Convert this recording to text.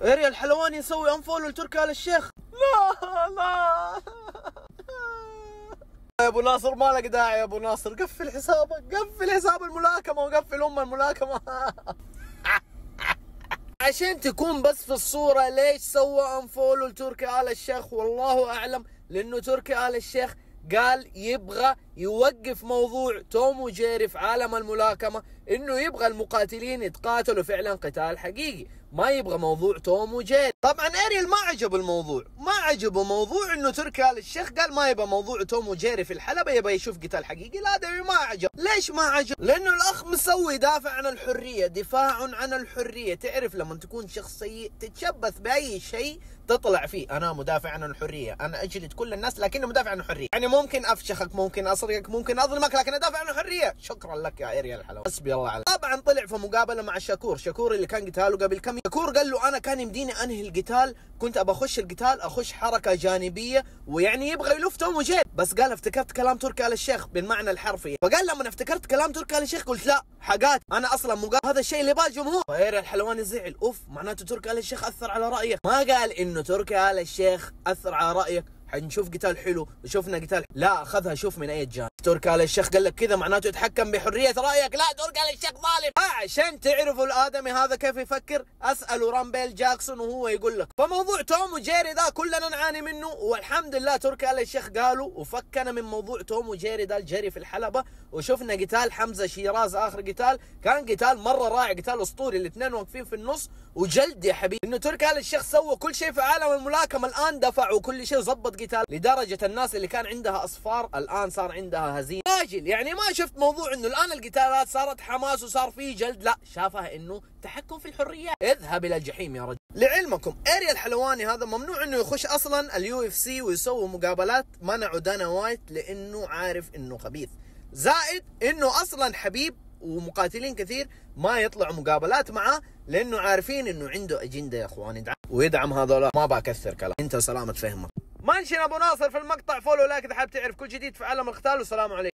اريا الحلواني يسوي انفولو لتركي آل الشيخ. لا لا يا ابو ناصر، ما لك داعي يا ابو ناصر، قفل حسابك، قفل حساب الملاكمه وقفل الملاكمه. عشان تكون بس في الصوره، ليش سوى انفولو لتركي آل الشيخ؟ والله اعلم، لانه تركي آل الشيخ قال يبغى يوقف موضوع توم وجيري في عالم الملاكمة، انه يبغى المقاتلين يتقاتلوا فعلا قتال حقيقي، ما يبغى موضوع توم وجيري. طبعا اريال ما عجبه الموضوع، ما عجبه موضوع انه تركي آل الشيخ قال ما يبغى موضوع توم وجيري في الحلبة، يبغى يشوف قتال حقيقي. لا ده ما عجب. ليش ما عجب؟ لانه الاخ مسوي دافع عن الحرية، دفاع عن الحرية. تعرف لما تكون شخص سيء تتشبث باي شيء تطلع فيه، انا مدافع عن الحرية، انا اجلد كل الناس لكنه مدافع عن الحرية. يعني ممكن افشخك، ممكن اسرقك، ممكن اظلمك، لكن ادافع عن الحرية. شكرا لك يا اريال الحلواني، حسبي الله عليك. طبعا طلع في مقابلة مع شكور اللي كان قتاله قبل كم يوم. شكور قال له انا كان يمديني انهي القتال، كنت ابى اخش القتال، اخش حركة جانبية، ويعني يبغى يلف توم وجيري، بس قال افتكرت كلام تركي آل الشيخ بالمعنى الحرفي. فقال لما افتكرت كلام تركي آل الشيخ قلت لا حاجات، انا اصلا مقابل هذا الشيء اللي يبغاه الجمهور. فاريال الحلواني زعل، اوف معناته تركي آل الشيخ اثر على رايك. ما قال انه تركي آل الشيخ اثر على رايك حنشوف قتال حلو وشوفنا قتال، لا اخذها شوف من اي جانب. تركي آل الشيخ قال لك كذا معناته يتحكم بحريه رايك، لا تركي آل الشيخ ظالم. عشان تعرفوا الادمي هذا كيف يفكر، اسالوا رامبيل جاكسون وهو يقول لك. فموضوع توم وجيري ذا كلنا نعاني منه، والحمد لله تركي آل الشيخ قالوا وفكنا من موضوع توم وجيري ذا الجري في الحلبه، وشفنا قتال حمزه شيراز اخر قتال، كان قتال مره رائع، قتال اسطوري، الاثنين واقفين في النص وجلد يا حبيبي. انه تركي آل الشيخ سوى كل شيء في عالم الملاكمه، الان دفع وكل شيء وظبط قتال، لدرجه الناس اللي كان عندها اصفار الان صار عندها هزيمه. راجل يعني ما شفت موضوع انه الان القتالات صارت حماس وصار فيه جلد، لا شافها انه تحكم في الحريات. اذهب الى الجحيم يا رجل. لعلمكم اريال الحلواني هذا ممنوع انه يخش اصلا اليو اف سي ويسوي مقابلات، منعوا دانا وايت لانه عارف انه خبيث، زائد انه اصلا حبيب ومقاتلين كثير ما يطلعوا مقابلات معاه لانه عارفين انه عنده اجنده يا اخوان يدعم ويدعم هذول. ما بكثر كلام، انت سلامة فهمك. منشن ابو ناصر في المقطع، فولو لايك اذا حابب تعرف كل جديد في عالم القتال، والسلام عليكم.